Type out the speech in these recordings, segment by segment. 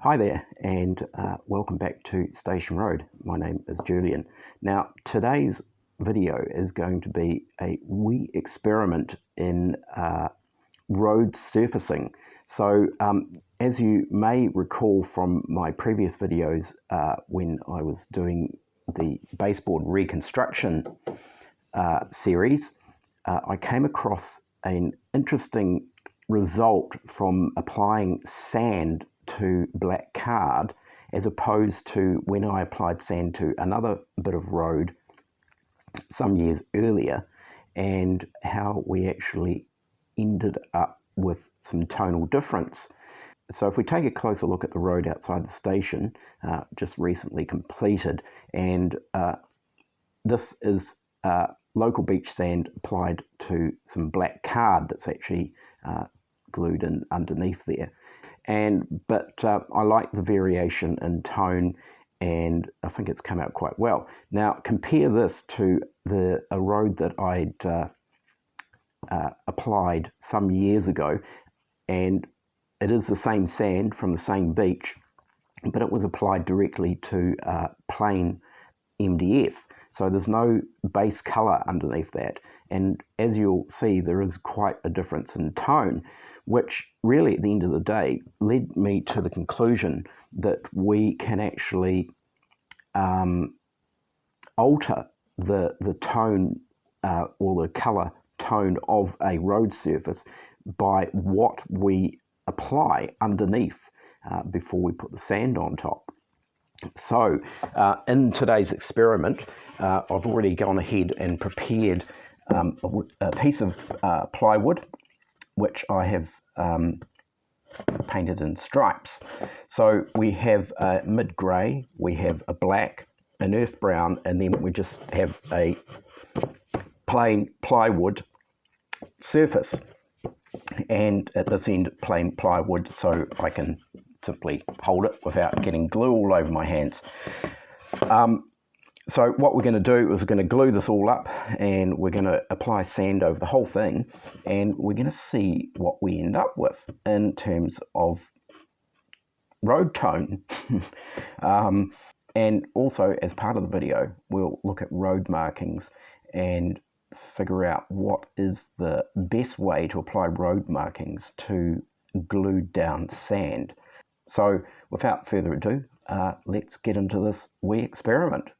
Hi there, and welcome back to Station Road. My name is Julian. Now, today's video is going to be a wee experiment in road surfacing. So, as you may recall from my previous videos when I was doing the baseboard reconstruction series, I came across an interesting result from applying sand to black card as opposed to when I applied sand to another bit of road some years earlier, and how we actually ended up with some tonal difference. So if we take a closer look at the road outside the station, just recently completed, and this is local beach sand applied to some black card that's actually glued in underneath there. But I like the variation in tone, and I think it's come out quite well. Now compare this to a road that I'd applied some years ago, and it is the same sand from the same beach, but it was applied directly to plain MDF. So there's no base colour underneath that, and as you'll see, there is quite a difference in tone, which really at the end of the day led me to the conclusion that we can actually alter the tone or the colour tone of a road surface by what we apply underneath before we put the sand on top. So in today's experiment, I've already gone ahead and prepared a piece of plywood, which I have painted in stripes. So we have a mid-grey, we have a black, an earth brown, and then we just have a plain plywood surface. And at this end, plain plywood, so I can simply hold it without getting glue all over my hands. So what we're going to do is we're going to glue this all up, and we're going to apply sand over the whole thing, and we're going to see what we end up with in terms of road tone. And also, as part of the video, we'll look at road markings and figure out what is the best way to apply road markings to glued down sand. So without further ado, let's get into this wee experiment.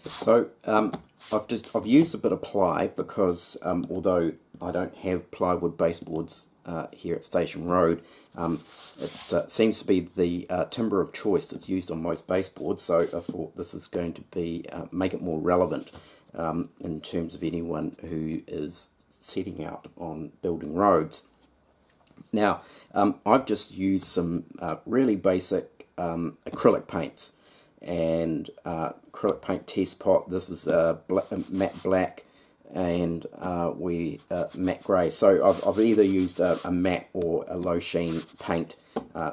So I've used a bit of ply because although I don't have plywood baseboards here at Station Road, it seems to be the timber of choice that's used on most baseboards. So I thought this is going to be make it more relevant in terms of anyone who is setting out on building roads. Now I've just used some really basic acrylic paints, and acrylic paint test pot. This is matte black, and matte grey. So I've either used a matte or a low sheen paint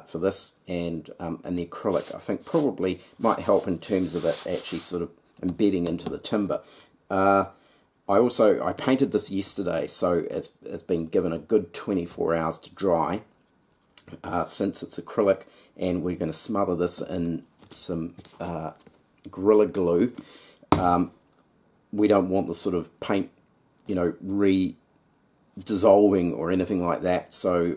for this, and the acrylic I think probably might help in terms of it actually sort of embedding into the timber. I painted this yesterday, so it's been given a good 24 hours to dry since it's acrylic, and we're going to smother this in some Gorilla Glue. We don't want the sort of paint, re-dissolving or anything like that. So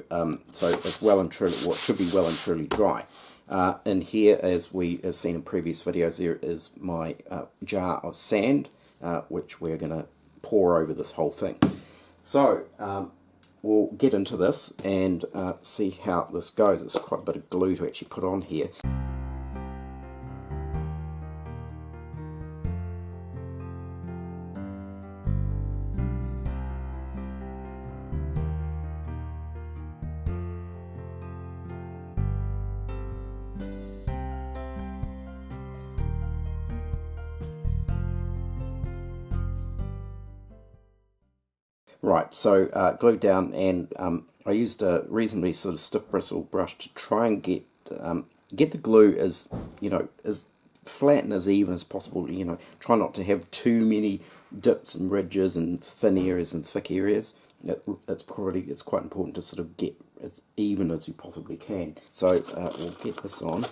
it's well and truly, what should be well and truly dry. And here, as we have seen in previous videos, there is my jar of sand, which we're going to pour over this whole thing. So we'll get into this and see how this goes. It's quite a bit of glue to actually put on here. Right, so glued down, and I used a reasonably sort of stiff bristle brush to try and get get the glue as, as flat and as even as possible. Try not to have too many dips and ridges and thin areas and thick areas. It's quite important to sort of get as even as you possibly can. So we'll get this on.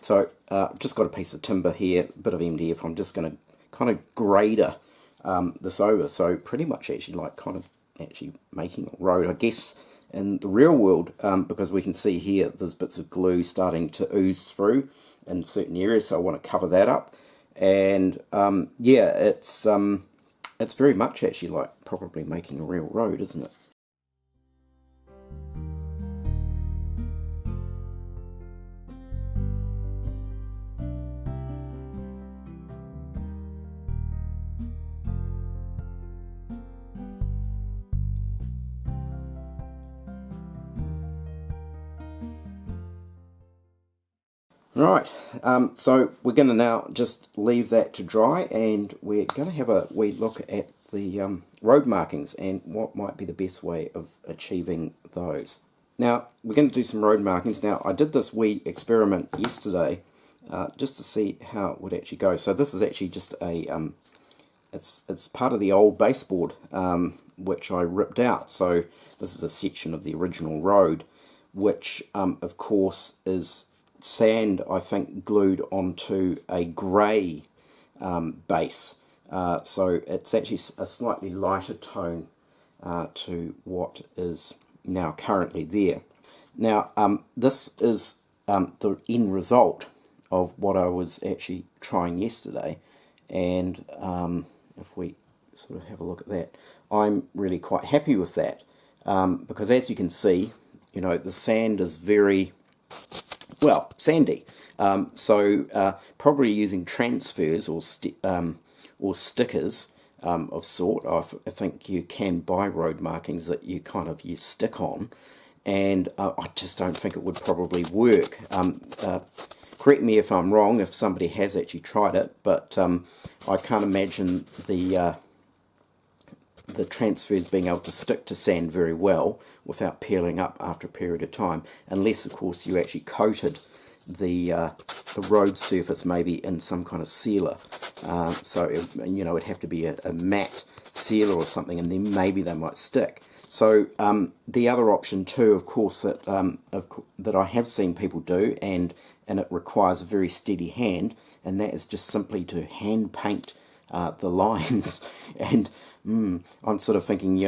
So I've just got a piece of timber here, a bit of MDF. I'm just going to kind of grader this over. So pretty much actually like kind of actually making a road, I guess, in the real world, because we can see here there's bits of glue starting to ooze through in certain areas. So I want to cover that up. And yeah, it's very much actually like probably making a real road, isn't it? Right, so we're going to now just leave that to dry, and we're going to have a wee look at the road markings and what might be the best way of achieving those. Now, we're going to do some road markings. Now, I did this wee experiment yesterday just to see how it would actually go. So this is actually just a, it's part of the old baseboard which I ripped out. So this is a section of the original road, which of course is sand, I think, glued onto a grey base. So it's actually a slightly lighter tone to what is now currently there. Now, this is the end result of what I was actually trying yesterday, and if we sort of have a look at that, I'm really quite happy with that, because as you can see, the sand is very well sandy. So probably using transfers or stickers of sort. I think you can buy road markings that you stick on, and I just don't think it would probably work. Correct me if I'm wrong, if somebody has actually tried it, but I can't imagine the transfers being able to stick to sand very well without peeling up after a period of time, unless of course you actually coated the road surface maybe in some kind of sealer. So it'd have to be a matte sealer or something, and then maybe they might stick. So the other option too, of course, that I have seen people do, and it requires a very steady hand, and that is just simply to hand paint the lines. And I'm sort of thinking,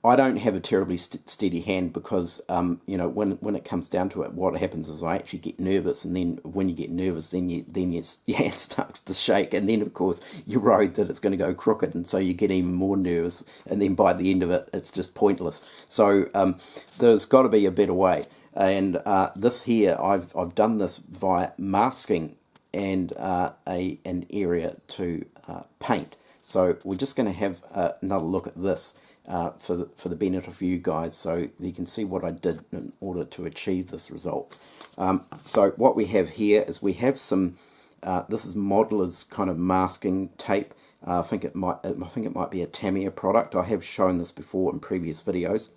I don't have a terribly steady hand, because when it comes down to it, what happens is I actually get nervous, and then when you get nervous, then your hand starts to shake, and then of course you're worried that it's going to go crooked, and so you get even more nervous, and then by the end of it, it's just pointless. So there's got to be a better way, and this here, I've done this via masking and an area to paint. So we're just going to have another look at this for the benefit of you guys, so you can see what I did in order to achieve this result. So what we have here is we have some. This is Modeler's kind of masking tape. I think it might be a Tamiya product. I have shown this before in previous videos.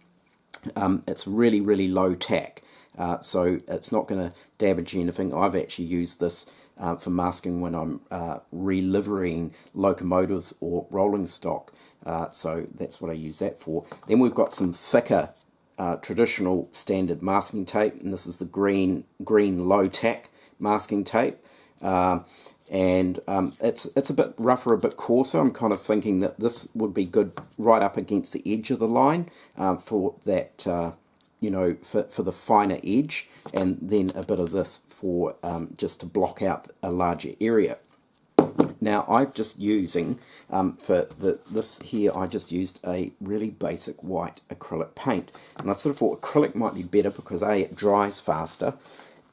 It's really low tack, so it's not going to damage anything. I've actually used this for masking when I'm reliverying locomotives or rolling stock. So that's what I use that for. Then we've got some thicker traditional standard masking tape, and this is the green low tack masking tape, and it's a bit rougher, a bit coarser. I'm kind of thinking that this would be good right up against the edge of the line for that, for the finer edge, and then a bit of this for just to block out a larger area. Now I'm just using, for this here, I just used a really basic white acrylic paint, and I sort of thought acrylic might be better because it dries faster,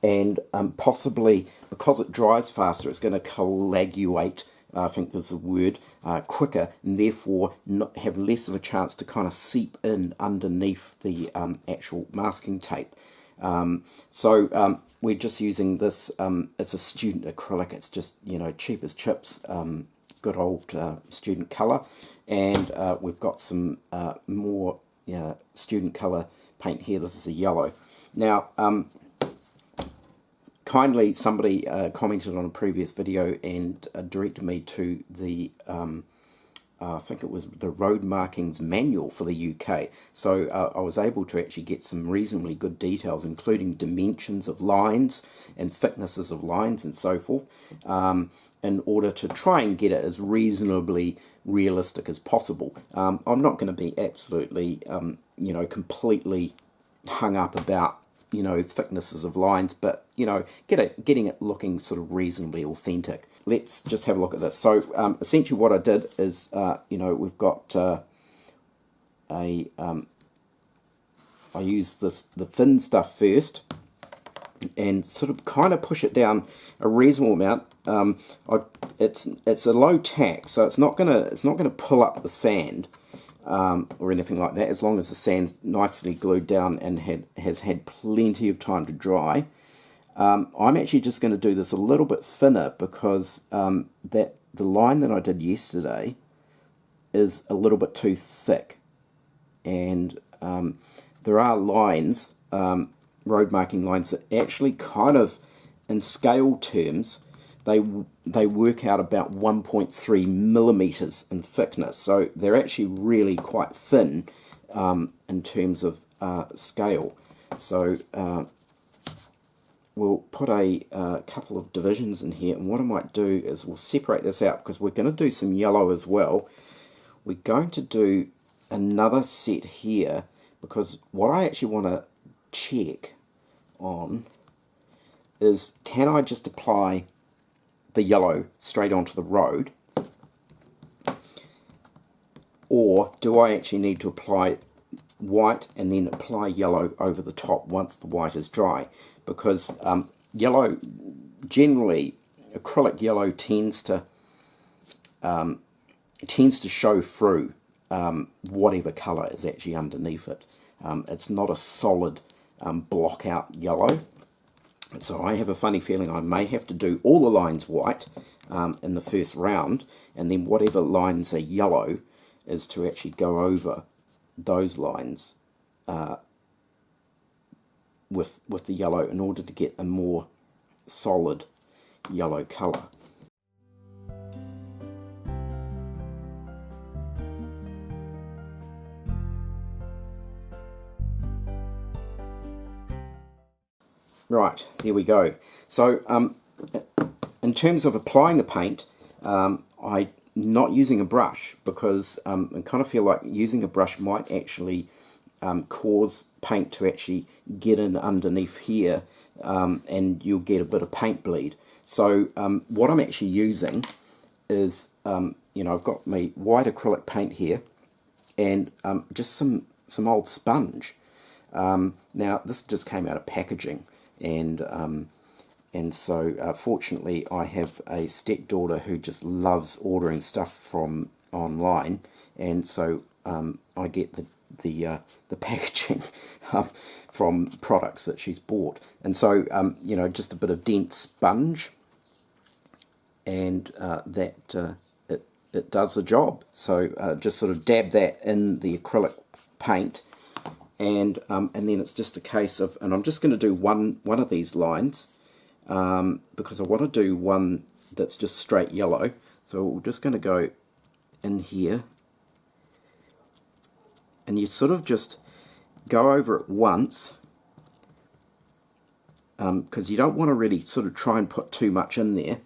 and possibly because it dries faster, it's going to coagulate, I think is the word, quicker, and therefore have less of a chance to kind of seep in underneath the actual masking tape. We're just using this, it's a student acrylic, it's just, cheap as chips, good old student colour, and we've got some more student colour paint here. This is a yellow. Now, kindly somebody commented on a previous video and directed me to the I think it was the road markings manual for the UK. So I was able to actually get some reasonably good details, including dimensions of lines and thicknesses of lines and so forth, in order to try and get it as reasonably realistic as possible. I'm not going to be absolutely, completely hung up about thicknesses of lines, but getting it looking sort of reasonably authentic. Let's just have a look at this. So essentially what I did is we've got I use the thin stuff first and sort of kind of push it down a reasonable amount. It's a low tack, so it's not gonna pull up the sand or anything like that, as long as the sand's nicely glued down and has had plenty of time to dry. I'm actually just going to do this a little bit thinner because the line that I did yesterday is a little bit too thick, and there are lines, road marking lines, that actually kind of, in scale terms, they work out about 1.3 millimeters in thickness, so they're actually really quite thin in terms of scale. So we'll put a couple of divisions in here, and what I might do is we'll separate this out because we're going to do some yellow as well. We're going to do another set here because what I actually want to check on is, can I just apply the yellow straight onto the road, or do I actually need to apply white and then apply yellow over the top once the white is dry? Because yellow, generally acrylic yellow tends to show through whatever colour is actually underneath it. It's not a solid block out yellow. So I have a funny feeling I may have to do all the lines white in the first round, and then whatever lines are yellow is to actually go over those lines with the yellow in order to get a more solid yellow colour. Right, there we go. So in terms of applying the paint, I'm not using a brush because I kind of feel like using a brush might actually cause paint to actually get in underneath here, and you'll get a bit of paint bleed. So what I'm actually using is, I've got my white acrylic paint here, and just some old sponge. Now this just came out of packaging, and so fortunately I have a stepdaughter who just loves ordering stuff from online, and so I get the packaging from products that she's bought, and so just a bit of dense sponge, and it does the job. So just sort of dab that in the acrylic paint, and then it's just a case of, and I'm just going to do one of these lines because I want to do one that's just straight yellow. So we're just going to go in here, and you sort of just go over it once because you don't want to really sort of try and put too much in there.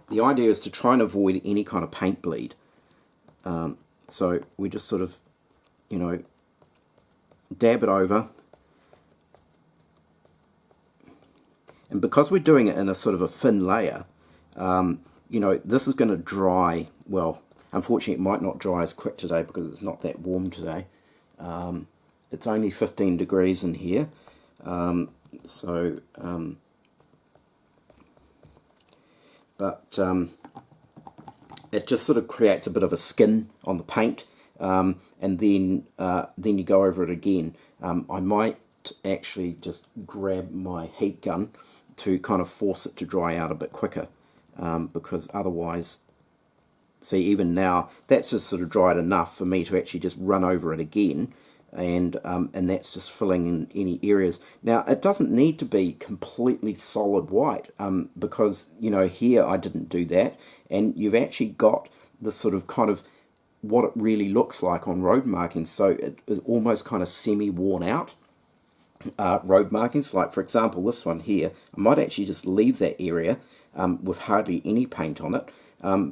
The idea is to try and avoid any kind of paint bleed. So we just sort of, dab it over. And because we're doing it in a sort of a thin layer, this is going to dry, well, unfortunately it might not dry as quick today because it's not that warm today. It's only 15 degrees in here. It just sort of creates a bit of a skin on the paint, and and then you go over it again. I might actually just grab my heat gun to kind of force it to dry out a bit quicker, because otherwise, see, even now that's just sort of dried enough for me to actually just run over it again, and that's just filling in any areas. Now it doesn't need to be completely solid white, because here I didn't do that, and you've actually got the sort of kind of what it really looks like on road markings. So it is almost kind of semi-worn out road markings. Like for example this one here, I might actually just leave that area with hardly any paint on it,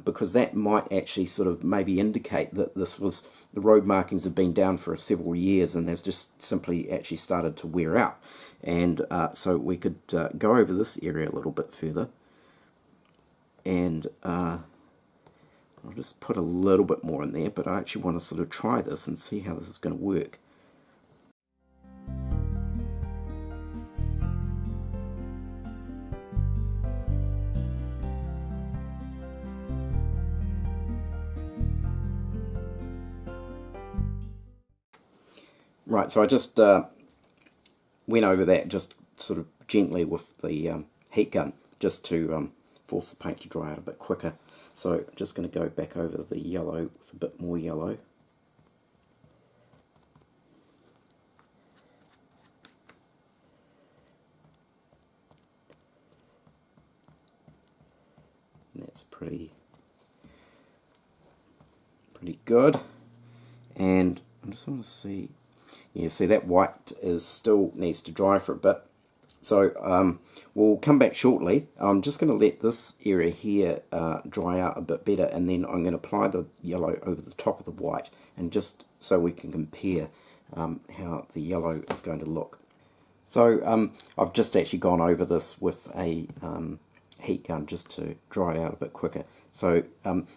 because that might actually sort of maybe indicate that the road markings have been down for several years and they've just simply actually started to wear out. And so we could go over this area a little bit further, and I'll just put a little bit more in there, but I actually want to sort of try this and see how this is going to work. Right, so I just went over that just sort of gently with the heat gun, just to force the paint to dry out a bit quicker. So I'm just going to go back over the yellow with a bit more yellow. And that's pretty good. And I just want to see, yeah, see that white still needs to dry for a bit. So we'll come back shortly. I'm just going to let this area here dry out a bit better, and then I'm going to apply the yellow over the top of the white, and just so we can compare how the yellow is going to look. So I've just actually gone over this with a heat gun just to dry it out a bit quicker. So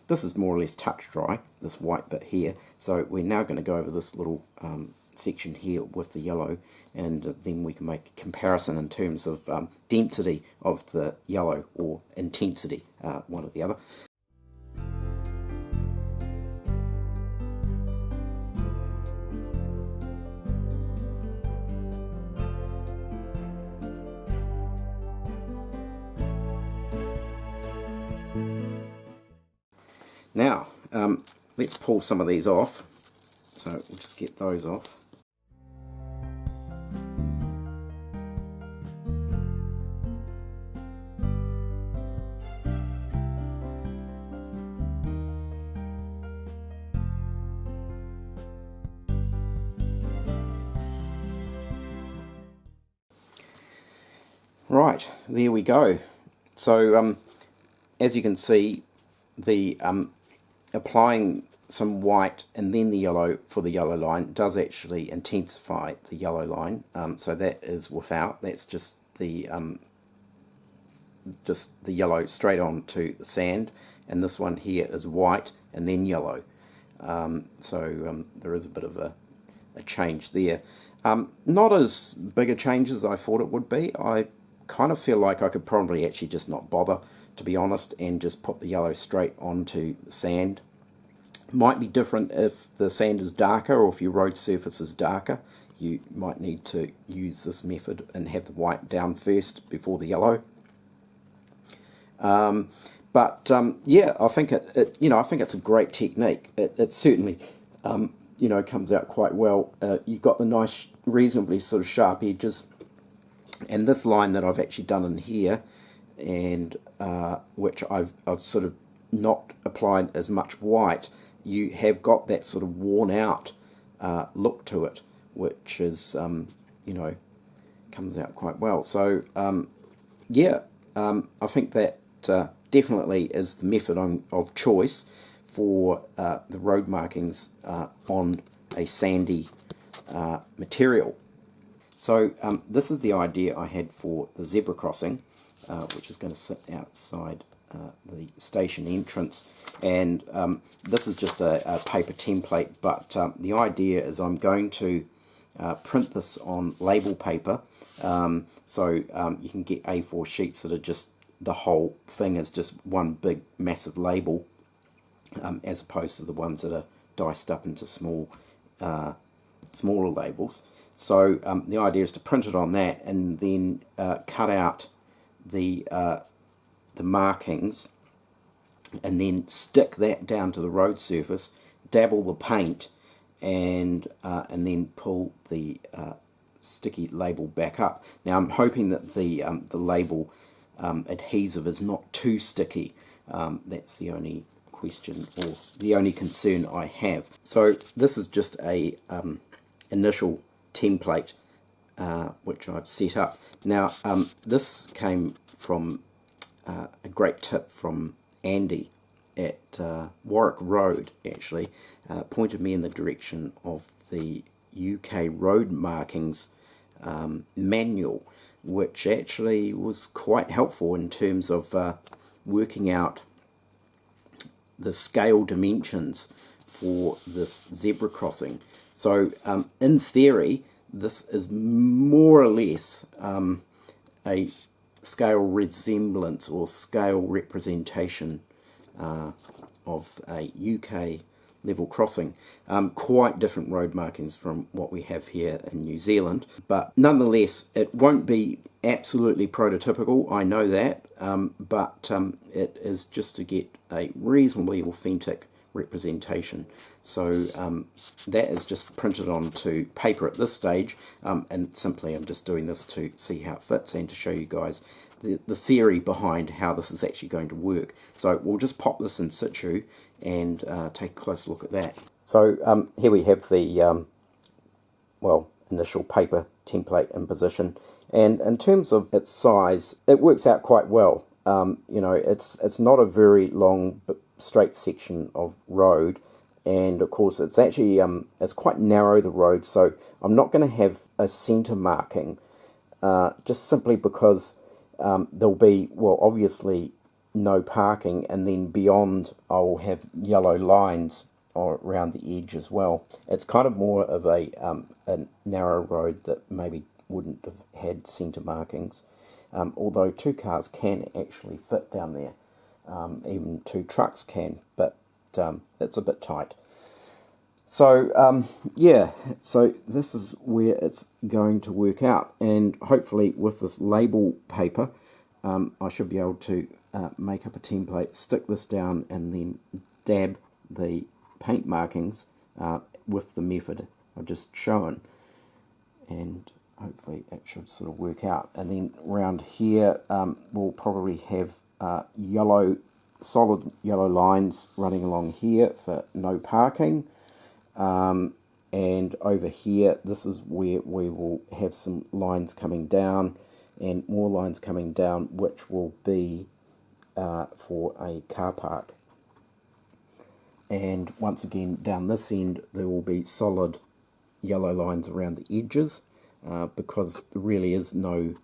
this is more or less touch dry, this white bit here. So we're now going to go over this little section here with the yellow, and then we can make a comparison in terms of density of the yellow, or intensity, one or the other. Now let's pull some of these off. So we'll just get those off. Right, there we go. So as you can see, the applying some white and then the yellow for the yellow line does actually intensify the yellow line. So that is without, that's just the yellow straight on to the sand, and this one here is white and then yellow. So there is a bit of a change there. Not as big a change as I thought it would be. I kind of feel like I could probably actually just not bother, to be honest, and just put the yellow straight onto the sand. Might be different if the sand is darker, or if your road surface is darker. You might need to use this method and have the white down first before the yellow. Yeah, I think I think it's a great technique. It certainly comes out quite well. You've got the nice, reasonably sort of sharp edges, and this line that I've actually done in here, and which I've sort of not applied as much white, you have got that sort of worn out look to it, which is comes out quite well. So yeah, I think that definitely is the method of choice for the road markings on a sandy material. So this is the idea I had for the zebra crossing, which is going to sit outside the station entrance, and this is just a paper template, but the idea is I'm going to print this on label paper, so you can get A4 sheets that are just, the whole thing is just one big massive label, as opposed to the ones that are diced up into small smaller labels. So the idea is to print it on that and then cut out the markings and then stick that down to the road surface, dabble the paint, and then pull the sticky label back up. Now I'm hoping that the label adhesive is not too sticky. That's the only question or the only concern I have. So this is just a initial template which I've set up. Now this came from a great tip from Andy at Warwick Road, actually, pointed me in the direction of the UK road markings manual, which actually was quite helpful in terms of working out the scale dimensions for this zebra crossing. So in theory, this is more or less a scale resemblance or scale representation of a UK level crossing. Quite different road markings from what we have here in New Zealand, but nonetheless it won't be absolutely prototypical, I know that, but it is just to get a reasonably authentic representation. So that is just printed onto paper at this stage, and simply I'm just doing this to see how it fits and to show you guys the theory behind how this is actually going to work. So we'll just pop this in situ and take a close look at that. So here we have the initial paper template in position, and in terms of its size, it works out quite well. You know, it's not a very long straight section of road, and of course it's actually it's quite narrow, the road, so I'm not going to have a center marking, just simply because there'll be, well, obviously no parking, and then beyond I'll have yellow lines around the edge as well. It's kind of more of a narrow road that maybe wouldn't have had centre markings, although two cars can actually fit down there, even two trucks can, but it's a bit tight. So yeah, so this is where it's going to work out, and hopefully with this label paper I should be able to make up a template, stick this down, and then dab the paint markings with the method I've just shown, and hopefully it should sort of work out. And then around here we'll probably have solid yellow lines running along here for no parking, and over here this is where we will have some lines coming down and more lines coming down, which will be for a car park. And once again down this end there will be solid yellow lines around the edges, because there really is no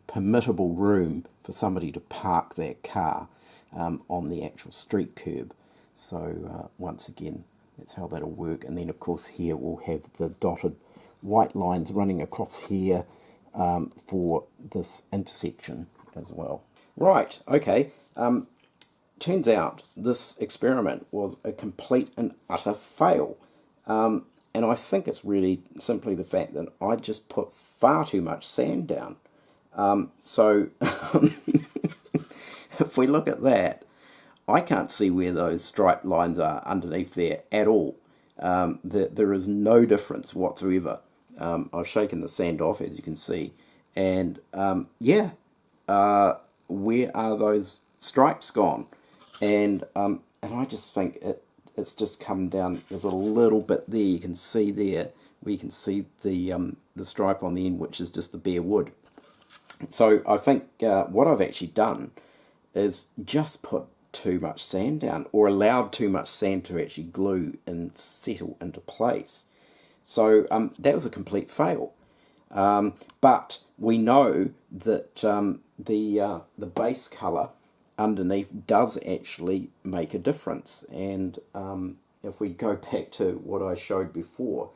permittable room for somebody to park their car on the actual street curb. So once again, that's how that'll work. And then of course here we'll have the dotted white lines running across here for this intersection as well. Right, okay. Turns out this experiment was a complete and utter fail. And I think it's really simply the fact that I just put far too much sand down. So if we look at that, I can't see where those striped lines are underneath there at all. There is no difference whatsoever. I've shaken the sand off, as you can see, and yeah, where are those stripes gone? And I just think it's just come down. There's a little bit there, you can see there, where you can see the stripe on the end, which is just the bare wood. So I think what I've actually done is just put too much sand down, or allowed too much sand to actually glue and settle into place. So that was a complete fail. But we know that the base colour underneath does actually make a difference, and if we go back to what I showed before,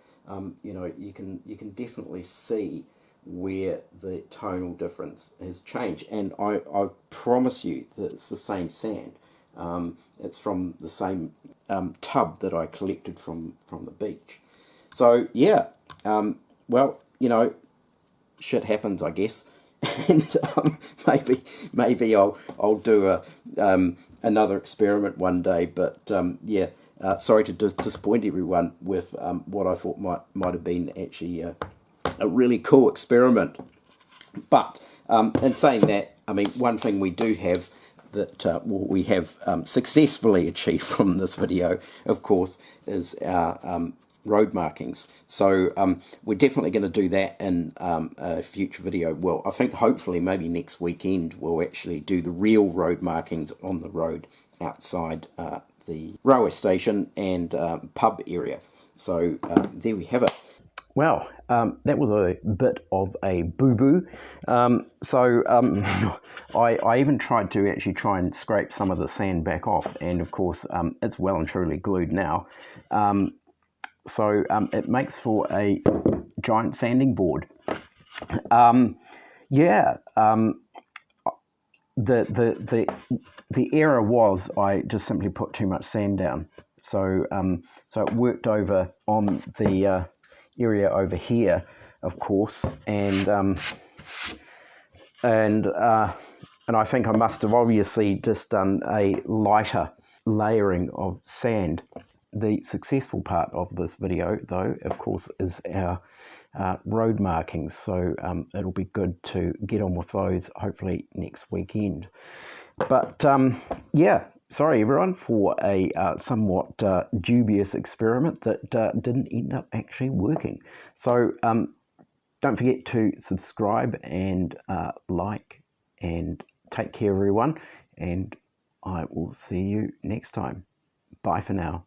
you know, you can definitely see where the tonal difference has changed, and I promise you that it's the same sand. It's from the same tub that I collected from the beach. So yeah, well, you know, shit happens, I guess, and maybe I'll do another experiment one day. But yeah, sorry to disappoint everyone with what I thought might have been actually a really cool experiment. But in saying that, I mean, one thing we do have that we have successfully achieved from this video, of course, is our road markings. So we're definitely going to do that in a future video. Well, I think hopefully maybe next weekend we'll actually do the real road markings on the road outside the railway station and pub area. So there we have it. Well, that was a bit of a boo-boo. I even tried to actually try and scrape some of the sand back off, and of course it's well and truly glued now. So it makes for a giant sanding board. Yeah, the error was I just simply put too much sand down. So so it worked over on the area over here, of course, and I think I must have obviously just done a lighter layering of sand. The successful part of this video, though, of course, is our road markings, so it'll be good to get on with those hopefully next weekend. But yeah, sorry everyone for a somewhat dubious experiment that didn't end up actually working. So don't forget to subscribe and like, and take care everyone, and I will see you next time. Bye for now.